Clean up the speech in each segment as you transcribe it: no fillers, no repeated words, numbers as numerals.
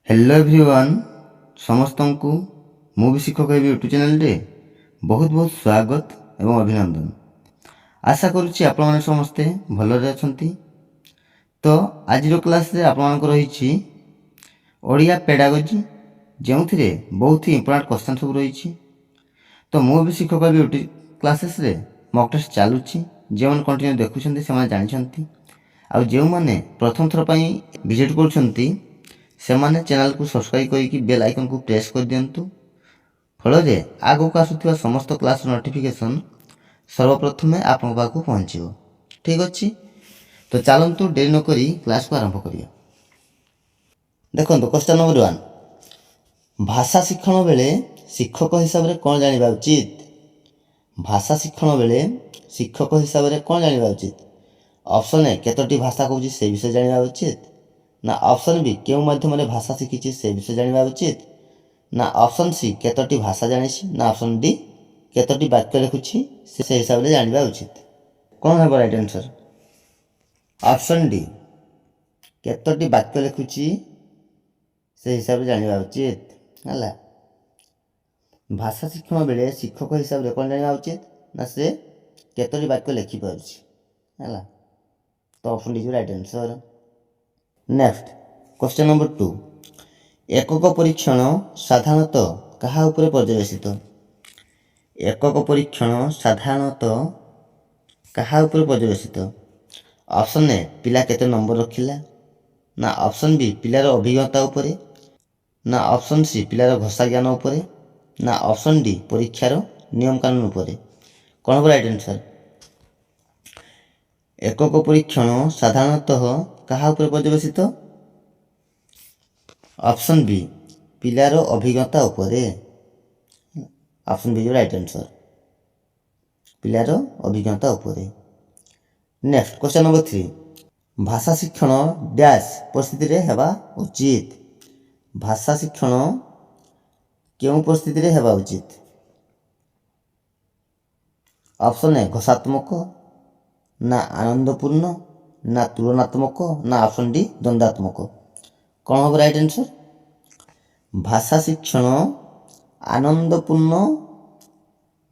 Hello everyone समस्त को मु भी शिक्षक हेबी यूट्यूब चैनल रे बहुत बहुत स्वागत एवं अभिनंदन। आशा करुच्ची आपण माने समस्ते भलरे अछंती। तो आज क्लास रे आपण मानक रहिछि ओडिया पेडागोजी जेउथिरे बहुत ही इंपोर्टेंट क्वेश्चन सब रहिछि। तो मु भी शिक्षक हेबी यूट्यूब क्लासेस रे मॉक टेस्ट चालुछि। जे मन कंटिन्यू देखुछंती से माने जानिछंती आ जे माने प्रथम थर पई विजिट करूछंती सेमाने चैनल को सब्सक्राइब करके बेल आइकन को प्रेस कर दियंतु। फल आगो को आसुथिबा समस्त क्लास नोटिफिकेशन सर्वप्रथमे आपन पाखु पहुंचो। ठीक अछि, तो चलंतु देरी न करी क्लास को आरंभ करिया। देखंतु क्वेश्चन नंबर 1, भाषा शिक्षण बेले शिक्षक हिसाब रे कोन जानिबा उचित? भाषा शिक्षण बेले शिक्षक हिसाब रे कोन जानिबा उचित? ऑप्शन ए केतोटी भाषा कहूची से विषय जानिबा उचित, ना ऑप्शन बी केउ माध्यम भाषा शिखी से विषय जानिबा उचित, ना ऑप्शन सी केतोटी भाषा जानिछि, ना ऑप्शन डी केतोटी वाक्य लिखुछि से हिसाब रे जानिबा उचित। कोन है राइट आंसर? ऑप्शन डी केतोटी वाक्य लिखुछि से हिसाब रे जानिबा उचित। हला भाषा शिक्षण बेले शिक्षक हिसाब रे कोन जानिबा उचित ना से केतोटी वाक्य लिखि पारुछि। हला तो option D is right answer. Next question number 2, एकक परीक्षण साधारणतः कहा उपरे पर्यवेसित? एकक परीक्षण साधारणतः कहा उपरे पर्यवेसित? ऑप्शन ए पिला केते नंबर रखिला, ना ऑप्शन बी पिलार अभिज्ञता उपरे, ना ऑप्शन सी पिलार भाषा ज्ञान उपरे, ना ऑप्शन डी परीक्षार नियम कानून उपरे। कौन हो राइट आंसर? एकक परीक्षण साधारणतः कहा उपरे पर्यवेसित? ऑप्शन बी पिलार अभिज्ञता उपरे। ऑप्शन बी राइट आंसर, पिलार अभिज्ञता उपरे। नेक्स्ट क्वेश्चन नंबर 3, भाषा शिक्षण डैश परिस्थिति रे हेबा उचित? भाषा शिक्षण केउ परिस्थिति रे हेबा उचित? ऑप्शन ए घोषात्मक, ना आनंदपूर्ण, ना तुलनात्मक, ना ऑप्शन डी द्वंद्वात्मक। कौन हो राइट आंसर? भाषा शिक्षण आनंदपूर्ण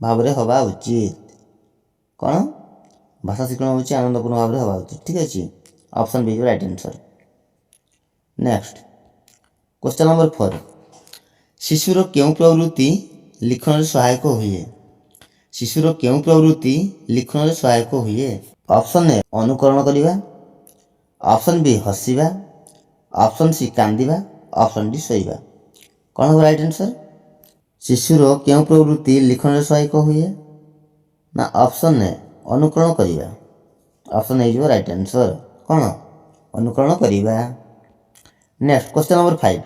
भाव रे हवा उचित। कौन? भाषा शिक्षण होची आनंदपूर्ण भाव रे हवा उचित। ठीक अछि, option B right answer. Next question number 4, शिशुर केउ प्रवृत्ति लिखन रे सहायक होइए? शिशुर केउ प्रवृत्ति लिखन रे सहायक होइए? ऑप्शन ए अनुकरण करिबा, ऑप्शन बी हसिबा, ऑप्शन सी कांदिबा, ऑप्शन डी सोइबा। कौन हो राइट आंसर? शिशुर केउ प्रवृत्ति लिखन रे सहायक होइए, ना ऑप्शन ए अनुकरण करिबा, ऑप्शन ए जो राइट आंसर। कौन? अनुकरण करिबा। नेक्स्ट क्वेश्चन नंबर 5,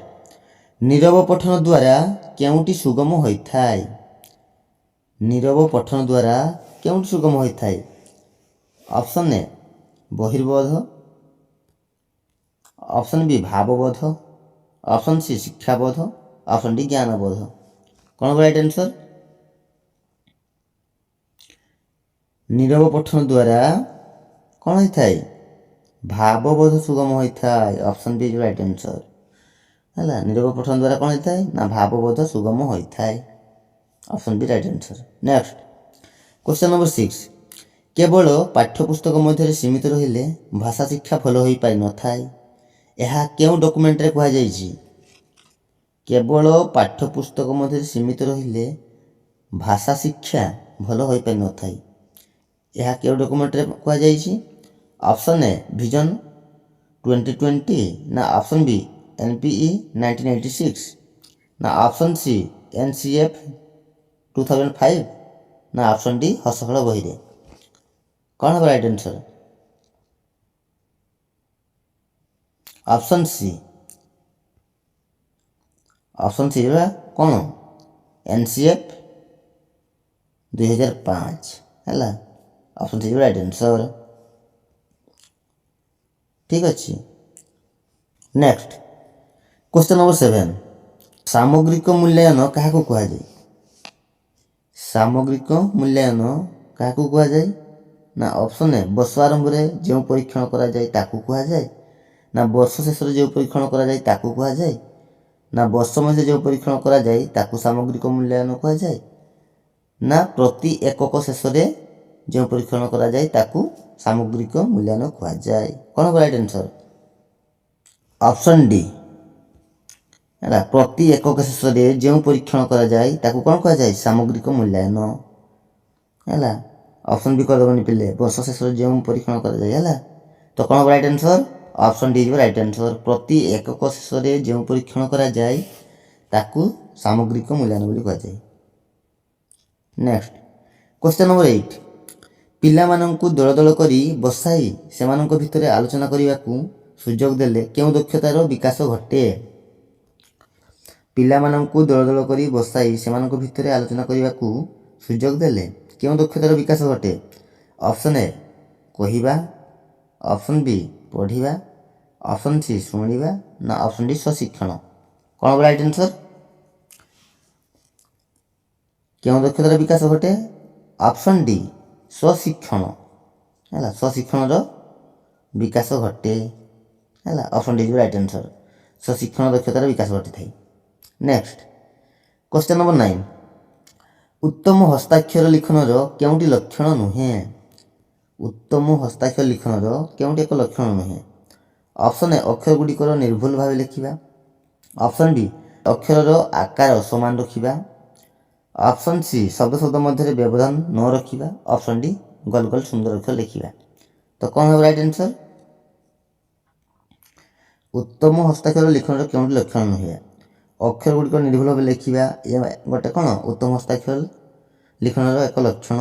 नीरव पठन द्वारा केउटी सुगम होइथाय? नीरव पठन द्वारा केउटी सुगम होइथाय? ऑप्शन ए बहिर्बोध, ऑप्शन बी भावबोध, ऑप्शन सी शिक्षाबोध, ऑप्शन डी ज्ञानबोध। कौन राइट आंसर? नीरव पठन द्वारा कौन होता है? भावबोध सुगम होता है। ऑप्शन बी राइट आंसर है। नीरव पठन द्वारा कौन होता है ना भावबोध सुगम होता है। Option B right answer. Next question number 6, केवल पाठ्यपुस्तक मध्य सीमित रहिले भाषा शिक्षा भल हो पारि न थाए, यह केउं डॉक्यूमेंट रे कहा जाइछि? केवल पाठ्यपुस्तक मध्य सीमित रहिले भाषा शिक्षा भल हो पारि न थाए, यह केउं डॉक्यूमेंट रे कहा जाइछि? ऑप्शन ए विजन 2020, ना ऑप्शन बी एनपीई 1986, ना ऑप्शन सी एनसीएफ 2005, ना ऑप्शन डी हसफल बही रे। कौन है right answer? Option C, option C कौन? एनसीएफ 2005 है। Option C right answer. ठीक अच्छे। नेक्स्ट क्वेश्चन नंबर 7, सामग्रिक मूल्यांकन क्या कह जाए? सामग्रिक मूल्यांकन क्या कह जाए ना ऑप्शन ए वर्ष आरंभ में जो परीक्षण करा जाए ताकू कह जाए, ना वर्ष शेष जो परीक्षण करा जाए ताकू कह जाए, ନା ବର୍ଷ ମଧ୍ୟରେ ଯେଉଁ ପରୀକ୍ଷଣ କରାଯାଏ ତାକୁ ସାମଗ୍ରିକ ମୂଲ୍ୟାୟନ କୁହାଯାଏ, ନା ପ୍ରତି ଏକକ ଶେଷରେ ଯେଉଁ ପରୀକ୍ଷଣ କରାଯାଏ ତାକୁ ସାମଗ୍ରିକ ମୂଲ୍ୟାୟନ କୁହାଯାଏ। କ'ଣ ହେବ ରାଇଟ୍ ଆନ୍ସର୍? ଅପସନ୍ ଡି ହେଲା, ପ୍ରତି ଏକକ ଶେଷରେ ଯେଉଁ ପରୀକ୍ଷଣ କରାଯାଏ ତାକୁ କ'ଣ କୁହାଯାଏ? ସାମଗ୍ରିକ ମୂଲ୍ୟାୟନ। ହେଲା, ଅପସନ୍ ବି କରିଦେବନି ପିଲେ, ବର୍ଷ ଶେଷରେ ଯେଉଁ ପରୀକ୍ଷଣ କରାଯାଏ। ହେଲା, ତ କ'ଣ ହେବ ରାଇଟ୍ ଆନ୍ସର୍? ଅପସନ୍ ଡି ଯିବ ରାଇଟ୍ ଆନ୍ସର୍। ପ୍ରତି ଏକକ ଶେଷରେ ଯେଉଁ ପରୀକ୍ଷଣ କରାଯାଏ ତାକୁ ସାମଗ୍ରିକ ମୂଲ୍ୟାୟନ ବୋଲି କୁହାଯାଏ। ନେକ୍ସଟ କ୍ୱେଶ୍ଚନ୍ ନମ୍ବର 8, ପିଲାମାନଙ୍କୁ ଦଳ ଦଳ କରି ବସାଇ ସେମାନଙ୍କ ଭିତରେ ଆଲୋଚନା କରିବାକୁ ସୁଯୋଗ ଦେଲେ କେଉଁ ଦକ୍ଷତାର ବିକାଶ ଘଟେ? ପିଲାମାନଙ୍କୁ ଦଳ ଦଳ କରି ବସାଇ ସେମାନଙ୍କ ଭିତରେ ଆଲୋଚନା କରିବାକୁ ସୁଯୋଗ ଦେଲେ କେଉଁ ଦକ୍ଷତାର ବିକାଶ ଘଟେ? ଅପସନ୍ ଏ କହିବା, ଅପସନ୍ ବି ପଢ଼ିବା, ଅପସନ୍ ସି ଶୁଣିବା, ନା ଅପସନ୍ ଡି ସ୍ୱଶିକ୍ଷଣ। କ'ଣ ହେବ ରାଇଟ୍ ଆନ୍ସର୍? କେଉଁ ଦକ୍ଷତାର ବିକାଶ ଘଟେ? ଅପସନ୍ ଡି ସ୍ୱଶିକ୍ଷଣ। ହେଲା, ସ୍ୱଶିକ୍ଷଣର ବିକାଶ ଘଟେ। ହେଲା, ଅପସନ୍ ଡି ଯିବ ରାଇଟ୍ ଆନ୍ସର୍। ସ୍ୱଶିକ୍ଷଣ ଦକ୍ଷତାର ବିକାଶ ଘଟିଥାଏ। ନେକ୍ସଟ କ୍ୱେଶ୍ଚନ୍ ନମ୍ବର 9, ଉତ୍ତମ ହସ୍ତାକ୍ଷର ଲିଖନର କେଉଁଟି ଲକ୍ଷଣ ନୁହେଁ? ଉତ୍ତମ ହସ୍ତାକ୍ଷର ଲିଖନର କେଉଁଟି ଏକ ଲକ୍ଷଣ ନୁହେଁ? ଅପସନ୍ ଏ ଅକ୍ଷର ଗୁଡ଼ିକର ନିର୍ଭୁଲ ଭାବେ ଲେଖିବା, ଅପସନ୍ ବି ଅକ୍ଷରର ଆକାର ସମାନ ରଖିବା, ଅପସନ୍ ସି ଶବ୍ଦ ଶବ୍ଦ ମଧ୍ୟରେ ବ୍ୟବଧାନ ନ ରଖିବା, ଅପସନ୍ ଡି ଗୋଲ ଗୋଲ ସୁନ୍ଦର ଅକ୍ଷର ଲେଖିବା। ତ କ'ଣ ହେବ ରାଇଟ୍ ଆନ୍ସର୍? ଉତ୍ତମ ହସ୍ତାକ୍ଷର ଲିଖନର କେଉଁଟି ଲକ୍ଷଣ ନୁହେଁ? ଅକ୍ଷର ଗୁଡ଼ିକ ନିର୍ଭୁଲ ଭାବେ ଲେଖିବା ଏ ଗୋଟେ କ'ଣ ଉତ୍ତମ ହସ୍ତାକ୍ଷର ଲିଖନର ଏକ ଲକ୍ଷଣ।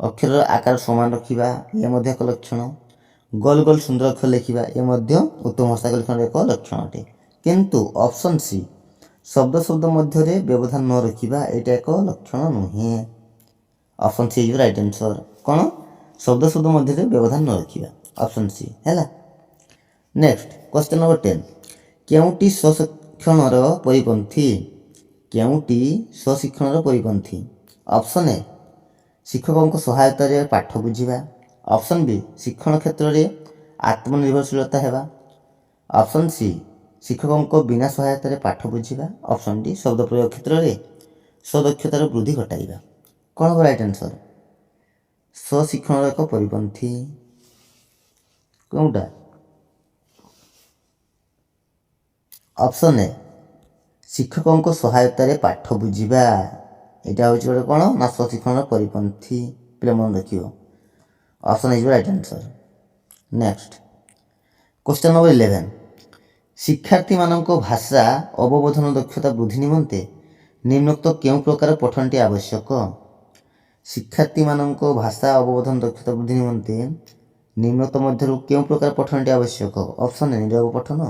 ଅକ୍ଷରର ଆକାର ସମାନ ରଖିବା ଏ ମଧ୍ୟ ଏକ ଲକ୍ଷଣ। ଗୋଲ ଗୋଲ ସୁନ୍ଦର ଅକ୍ଷର ଲେଖିବା ଏ ମଧ୍ୟ ଉତ୍ତମ ହସ୍ତାକ୍ଷର ଲିଖନର ଏକ ଲକ୍ଷଣ ଅଟେ। କିନ୍ତୁ ଅପସନ୍ ସି ଶବ୍ଦ ଶବ୍ଦ ମଧ୍ୟରେ ବ୍ୟବଧାନ ନ ରଖିବା ଏଇଟା ଏକ ଲକ୍ଷଣ ନୁହେଁ। Option C is right answer. କ'ଣ? ଶବ୍ଦ ଶବ୍ଦ ମଧ୍ୟରେ ବ୍ୟବଧାନ ନ ରଖିବା, ଅପସନ୍ ସି। ହେଲା, ନେକ୍ସଟ କ୍ୱେଶ୍ଚନ୍ ନମ୍ବର 10, କେଉଁଟି ସ୍ୱଶିକ୍ଷଣର ପରିପନ୍ଥୀ? କେଉଁଟି ସ୍ୱଶିକ୍ଷଣର ପରିପନ୍ଥୀ? ଅପସନ୍ ଏ ଶିକ୍ଷକଙ୍କ ସହାୟତାରେ ପାଠ ବୁଝିବା, ଅପସନ୍ ବି ଶିକ୍ଷଣ କ୍ଷେତ୍ରରେ ଆତ୍ମନିର୍ଭରଶୀଳତା ହେବା, ଅପସନ୍ ସି ଶିକ୍ଷକଙ୍କ ବିନା ସହାୟତାରେ ପାଠ ବୁଝିବା, ଅପସନ୍ ଡି ଶବ୍ଦ ପ୍ରୟୋଗ କ୍ଷେତ୍ରରେ ସ୍ୱଦକ୍ଷତାର ବୃଦ୍ଧି ଘଟାଇବା। କ'ଣ ହେବ ରାଇଟ୍ ଆନ୍ସର୍? ସ୍ୱଶିକ୍ଷଣର ଏକ ପରିପନ୍ଥୀ କେଉଁଟା? ଅପସନ୍ ଏ ଶିକ୍ଷକଙ୍କ ସହାୟତାରେ ପାଠ ବୁଝିବା। ଏଇଟା ହେଉଛି ଗୋଟେ କ'ଣ ନା ସ୍ୱଶିକ୍ଷଣର ପରିପନ୍ଥୀ। ପିଲା ମନେ ରଖିବ, ଅପସନ୍ ହେଇଯିବ right answer. Next question number 11, ଶିକ୍ଷାର୍ଥୀମାନଙ୍କ ଭାଷା ଅବବୋଧନ ଦକ୍ଷତା ବୃଦ୍ଧି ନିମନ୍ତେ ନିମ୍ନୋକ୍ତ କେଉଁ ପ୍ରକାର ପଠନଟି ଆବଶ୍ୟକ? ଶିକ୍ଷାର୍ଥୀମାନଙ୍କ ଭାଷା ଅବବୋଧନ ଦକ୍ଷତା ବୃଦ୍ଧି ନିମନ୍ତେ ନିମ୍ନୋକ୍ତ ମଧ୍ୟରୁ କେଉଁ ପ୍ରକାର ପଠନଟି ଆବଶ୍ୟକ? ଅପସନ୍ ଏ ନିରବ ପଠନ,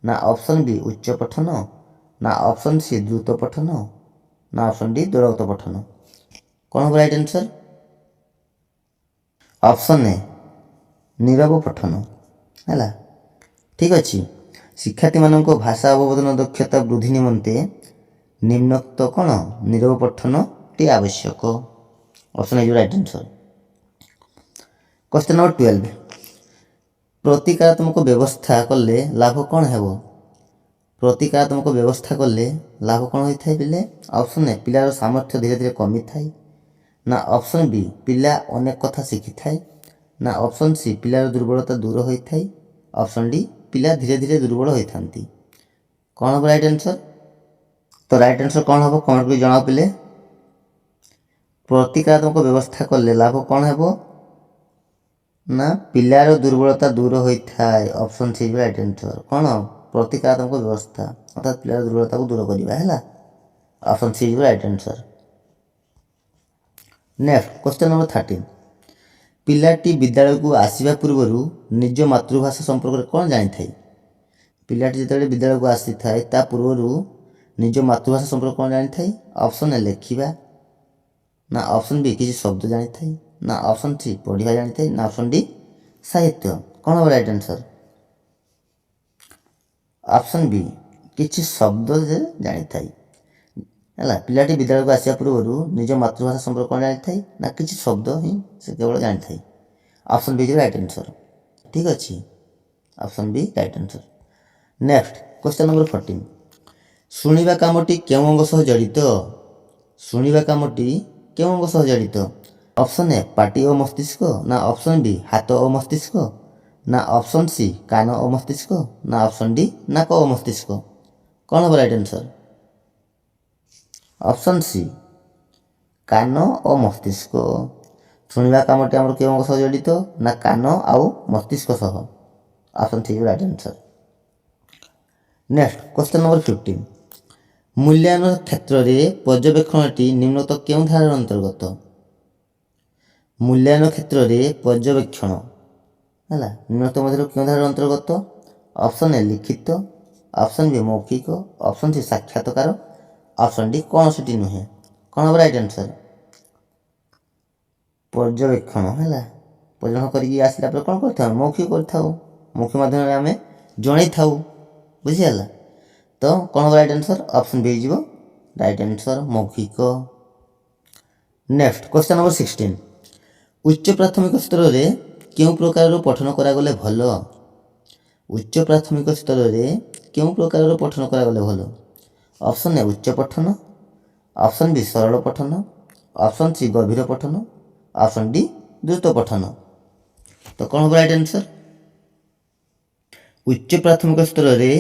ନା ଅପସନ୍ ବି ଉଚ୍ଚ ପଠନ, ନା ଅପସନ୍ ସି ଦ୍ରୁତ ପଠନ, ନା ଅପସନ୍ ଡି ଦୂରଗତ ପଠନ। କ'ଣ ହେବ ରାଇଟ୍ ଆନ୍ସର୍? ଅପସନ୍ ଏ ନିରବ ପଠନ। ହେଲା, ଠିକ୍ ଅଛି। ଶିକ୍ଷାର୍ଥୀମାନଙ୍କ ଭାଷା ଅବବୋଧନ ଦକ୍ଷତା ବୃଦ୍ଧି ନିମନ୍ତେ ନିମ୍ନୋକ୍ତ କ'ଣ ନିରବ ପଠନଟି ଆବଶ୍ୟକ। ଅପସନ୍ ହେଇଯିବ ରାଇଟ୍ ଆନ୍ସର୍। କ୍ୱେଶ୍ଚନ୍ ନମ୍ବର 12, ପ୍ରତିକାରାତ୍ମକ ବ୍ୟବସ୍ଥା କଲେ ଲାଭ କ'ଣ ହେବ? ପ୍ରତିକାରାତ୍ମକ ବ୍ୟବସ୍ଥା କଲେ ଲାଭ କ'ଣ ହୋଇଥାଏ ପିଲେ? ଅପସନ୍ ଏ ପିଲାର ସାମର୍ଥ୍ୟ ଧୀରେ ଧୀରେ କମିଥାଏ, ନା ଅପସନ୍ ବି ପିଲା ଅନେକ କଥା ଶିଖିଥାଏ, ନା ଅପସନ୍ ସି ପିଲାର ଦୁର୍ବଳତା ଦୂର ହୋଇଥାଏ, ଅପସନ୍ ଡି ପିଲା ଧୀରେ ଧୀରେ ଦୁର୍ବଳ ହୋଇଥାନ୍ତି। କ'ଣ ହେବ ରାଇଟ୍ ଆନ୍ସର୍? ତ ରାଇଟ୍ ଆନ୍ସର୍ କ'ଣ ହେବ କମେଣ୍ଟ କରି ଜଣାଅ ପିଲେ। ପ୍ରତିକାରାତ୍ମକ ବ୍ୟବସ୍ଥା କଲେ ଲାଭ କ'ଣ ହେବ? ନା ପିଲାର ଦୁର୍ବଳତା ଦୂର ହୋଇଥାଏ, ଅପସନ୍ ସି ରାଇଟ୍ ଆନ୍ସର୍। କ'ଣ? ପ୍ରତିକାରାତ୍ମକ ବ୍ୟବସ୍ଥା ଅର୍ଥାତ୍ ପିଲାର ଦୁର୍ବଳତାକୁ ଦୂର କରିବା। ହେଲା, option C right answer. Next question number 13, ପିଲାଟି ବିଦ୍ୟାଳୟକୁ ଆସିବା ପୂର୍ବରୁ ନିଜ ମାତୃଭାଷା ସମ୍ପର୍କରେ କ'ଣ ଜାଣିଥାଏ? ପିଲାଟି ଯେତେବେଳେ ବିଦ୍ୟାଳୟକୁ ଆସିଥାଏ ତା ପୂର୍ବରୁ ନିଜ ମାତୃଭାଷା ସମ୍ପର୍କରେ କ'ଣ ଜାଣିଥାଏ? ଅପସନ୍ ଏ ଲେଖିବା, ନା ଅପସନ୍ ବି କିଛି ଶବ୍ଦ ଜାଣିଥାଏ, ନା ଅପସନ୍ ସି ପଢ଼ିବା ଜାଣିଥାଏ, ନା ଅପସନ୍ ଡି ସାହିତ୍ୟ। କ'ଣ ହେବ ରାଇଟ୍ ଆନ୍ସର୍? ଅପସନ୍ ବି କିଛି ଶବ୍ଦ ଯେ ଜାଣିଥାଏ। ହେଲା, ପିଲାଟି ବିଦ୍ୟାଳୟକୁ ଆସିବା ପୂର୍ବରୁ ନିଜ ମାତୃଭାଷା ସମ୍ପର୍କରେ କ'ଣ ଜାଣିଥାଏ? ନା କିଛି ଶବ୍ଦ ହିଁ ସେ କେବଳ ଜାଣିଥାଏ। Option B right answer. ଠିକ୍ ଅଛି, option B right answer. Next question number 14, ଶୁଣିବା କାମଟି କେଉଁ ଅଙ୍ଗ ସହ ଜଡ଼ିତ? ଶୁଣିବା କାମଟି କେଉଁ ଅଙ୍ଗ ସହ ଜଡ଼ିତ? ଅପସନ୍ ଏ ପାଟି ଓ ମସ୍ତିଷ୍କ, ନା ଅପସନ୍ ବି ହାତ ଓ ମସ୍ତିଷ୍କ, ନା ଅପସନ୍ ସି କାନ ଓ ମସ୍ତିଷ୍କ, ନା ଅପସନ୍ ଡି ନାକ ଓ ମସ୍ତିଷ୍କ? କ'ଣ ହେବ ରାଇଟ୍ ଆନ୍ସର୍? ଅପସନ୍ ସି କାନ ଓ ମସ୍ତିଷ୍କ। ଶୁଣିବା କାମଟି ଆମର କେଉଁ ଅଙ୍ଗ ସହ ଜଡ଼ିତ? ନା କାନ ଆଉ ମସ୍ତିଷ୍କ ସହ। Option C right answer. Next question number 15। ମୂଲ୍ୟାୟନ କ୍ଷେତ୍ରରେ ପର୍ଯ୍ୟବେକ୍ଷଣଟି ନିମ୍ନୋକ୍ତ କେଉଁ ଧାରାର ଅନ୍ତର୍ଗତ? ମୂଲ୍ୟାୟନ କ୍ଷେତ୍ରରେ ପର୍ଯ୍ୟବେକ୍ଷଣ ହେଲା ନିମ୍ନୋକ୍ତ ମଧ୍ୟରୁ କେଉଁ ଧାରାର ଅନ୍ତର୍ଗତ? ଅପସନ୍ ଏ ଲିଖିତ, ଅପସନ୍ ବି ମୌଖିକ, ଅପସନ୍ ସି ସାକ୍ଷାତକାର, ଅପସନ୍ ଡି କୌଣସିଟି ନୁହେଁ। କ'ଣ ହେବ ରାଇଟ୍ ଆନ୍ସର୍? ପର୍ଯ୍ୟବେକ୍ଷଣ ହେଲା ପର୍ଯ୍ୟବେକ୍ଷଣ କରିକି ଆସିଲା ପରେ କ'ଣ କରିଥାଉ? ମୌଖିକ କରିଥାଉ। ମୌଖିକ ମାଧ୍ୟମରେ ଆମେ ଜଣାଇଥାଉ। ବୁଝିହେଲା? ତ କ'ଣ ହେବ ରାଇଟ୍ ଆନ୍ସର୍? ଅପସନ୍ ବି ହେଇଯିବ ରାଇଟ୍ ଆନ୍ସର୍ ମୌଖିକ। Next question number 16। ଉଚ୍ଚ ପ୍ରାଥମିକ ସ୍ତରରେ କେଉଁ ପ୍ରକାରର ପଠନ କରାଗଲେ ଭଲ? ଉଚ୍ଚ ପ୍ରାଥମିକ ସ୍ତରରେ କେଉଁ ପ୍ରକାରର ପଠନ କରାଗଲେ ଭଲ? ଅପସନ୍ ଏ ଉଚ୍ଚ ପଠନ, ଅପସନ୍ ବି ସରଳ ପଠନ, ଅପସନ୍ ସି ଗଭୀର ପଠନ, ଅପସନ୍ ଡି ଦ୍ରୁତ ପଠନ। ତ କ'ଣ ହେବ ରାଇଟ୍ ଆନ୍ସର୍? ଉଚ୍ଚ ପ୍ରାଥମିକ ସ୍ତରରେ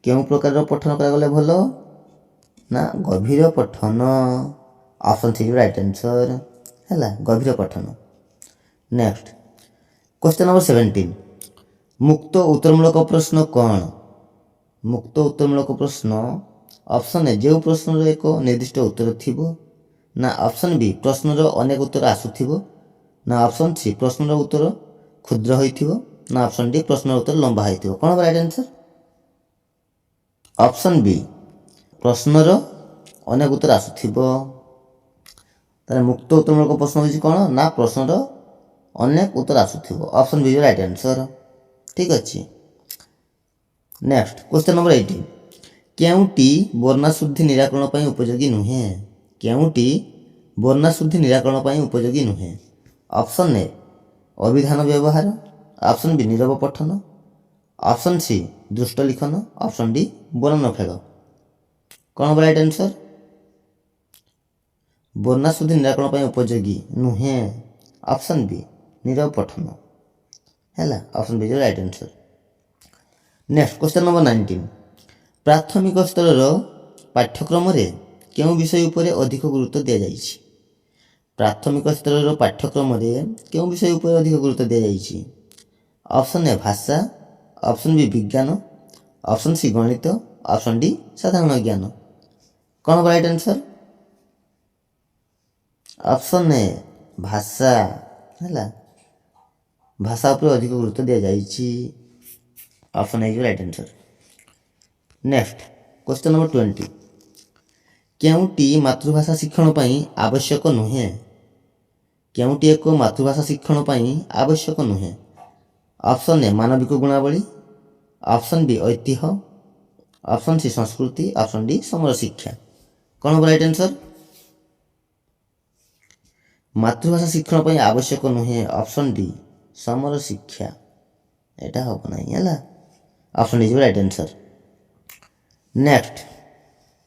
କେଉଁ ପ୍ରକାରର ପଠନ କରାଗଲେ ଭଲ? ନା ଗଭୀର ପଠନ। ଅପସନ୍ ସି ରାଇଟ୍ ଆନ୍ସର୍ ହେଲା ଗଭୀର ପଠନ। Next question number 17। ମୁକ୍ତ ଉତ୍ତରମୂଳକ ପ୍ରଶ୍ନ କ'ଣ? ମୁକ୍ତ ଉତ୍ତରମୂଳକ ପ୍ରଶ୍ନ ଅପସନ୍ ଏ ଯେଉଁ ପ୍ରଶ୍ନର ଏକ ନିର୍ଦ୍ଦିଷ୍ଟ ଉତ୍ତର ଥିବ, ନା ଅପସନ୍ ବି ପ୍ରଶ୍ନର ଅନେକ ଉତ୍ତର ଆସୁଥିବ, ନା ଅପସନ୍ ସି ପ୍ରଶ୍ନର ଉତ୍ତର କ୍ଷୁଦ୍ର ହୋଇଥିବ, ନା ଅପସନ୍ ଡି ପ୍ରଶ୍ନର ଉତ୍ତର ଲମ୍ବା ହୋଇଥିବ। କ'ଣ ହେବ ରାଇଟ୍ ଆନ୍ସର୍? ଅପସନ୍ ବି ପ୍ରଶ୍ନର ଅନେକ ଉତ୍ତର ଆସୁଥିବ। ତାହେଲେ ମୁକ୍ତ ଉତ୍ତରମୂଳକ ପ୍ରଶ୍ନ ହେଉଛି କ'ଣ? ନା ପ୍ରଶ୍ନର ଅନେକ ଉତ୍ତର ଆସୁଥିବ। Option B right answer. ଠିକ୍ ଅଛି। Next question number 18। କେଉଁଟି ବର୍ଣ୍ଣାଶୁଦ୍ଧି ନିରାକରଣ ପାଇଁ ଉପଯୋଗୀ ନୁହେଁ? କେଉଁଟି ବର୍ଣ୍ଣାଶୁଦ୍ଧି ନିରାକରଣ ପାଇଁ ଉପଯୋଗୀ ନୁହେଁ? ଅପସନ୍ ଏ ଅଭିଧାନ ବ୍ୟବହାର, ଅପସନ୍ ବି ନୀରବ ପଠନ, ଅପସନ୍ ସି ଦୃଷ୍ଟ ଲିଖନ, ଅପସନ୍ ଡି ବର୍ଣ୍ଣନ ଖେଳ। କ'ଣ ହେବ ରାଇଟ୍ ଆନ୍ସର୍? ବର୍ଣ୍ଣାଶୁଦ୍ଧି ନିରାକରଣ ପାଇଁ ଉପଯୋଗୀ ନୁହେଁ। ଅପସନ୍ ବି ନୀରବ ପଠନ ହେଲା option B right answer. Next question number 19। ପ୍ରାଥମିକ ସ୍ତରର ପାଠ୍ୟକ୍ରମରେ କେଉଁ ବିଷୟ ଉପରେ ଅଧିକ ଗୁରୁତ୍ୱ ଦିଆଯାଇଛି? ପ୍ରାଥମିକ ସ୍ତରର ପାଠ୍ୟକ୍ରମରେ କେଉଁ ବିଷୟ ଉପରେ ଅଧିକ ଗୁରୁତ୍ୱ ଦିଆଯାଇଛି? ଅପସନ୍ ଏ ଭାଷା, ଅପସନ୍ ବି ବିଜ୍ଞାନ, ଅପସନ୍ ସି ଗଣିତ, ଅପସନ୍ ଡି ସାଧାରଣ ଜ୍ଞାନ। କ'ଣ ହେବ ରାଇଟ୍ ଆନ୍ସର୍? ଅପସନ୍ ଏ ଭାଷା ହେଲା ଭାଷା ଉପରେ ଅଧିକ ଗୁରୁତ୍ୱ ଦିଆଯାଇଛି। ଅପସନ୍ ହେଇଯିବ right answer. Next question number 20। କେଉଁଟି ମାତୃଭାଷା ଶିକ୍ଷଣ ପାଇଁ ଆବଶ୍ୟକ ନୁହେଁ? କେଉଁଟି ଏକ ମାତୃଭାଷା ଶିକ୍ଷଣ ପାଇଁ ଆବଶ୍ୟକ ନୁହେଁ? ଅପସନ୍ ଏ ମାନବିକ ଗୁଣାବଳୀ, ଅପସନ୍ ବି ଐତିହ୍ୟ, ଅପସନ୍ ସି ସଂସ୍କୃତି, ଅପସନ୍ ଡି ସମର ଶିକ୍ଷା। କ'ଣ ହେବ ରାଇଟ୍ ଆନ୍ସର୍? ମାତୃଭାଷା ଶିକ୍ଷଣ ପାଇଁ ଆବଶ୍ୟକ ନୁହେଁ ଅପସନ୍ ଡି ସମର ଶିକ୍ଷା। ଏଇଟା ହେବ ନାହିଁ ହେଲା ଅପସନ୍ ଡି ଯିବ ରାଇଟ୍ ଆନ୍ସର୍। ନେକ୍ସଟ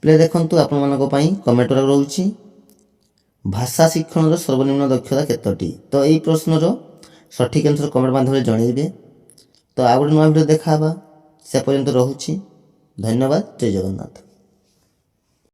ପ୍ଲେ ଦେଖନ୍ତୁ ଆପଣମାନଙ୍କ ପାଇଁ କମେଣ୍ଟ ରହୁଛି ଭାଷା ଶିକ୍ଷଣର ସର୍ବନିମ୍ନ ଦକ୍ଷତା କେତୋଟି? ତ ଏଇ ପ୍ରଶ୍ନର ସଠିକ୍ ଆନ୍ସର୍ କମେଣ୍ଟ ମାଧ୍ୟମରେ ଜଣାଇବେ। ତ ଆଉ ଗୋଟେ ନୂଆ ଭିଡ଼ିଓ ଦେଖା ହେବା। ସେ ପର୍ଯ୍ୟନ୍ତ ରହୁଛି। ଧନ୍ୟବାଦ। ଜୟ ଜଗନ୍ନାଥ।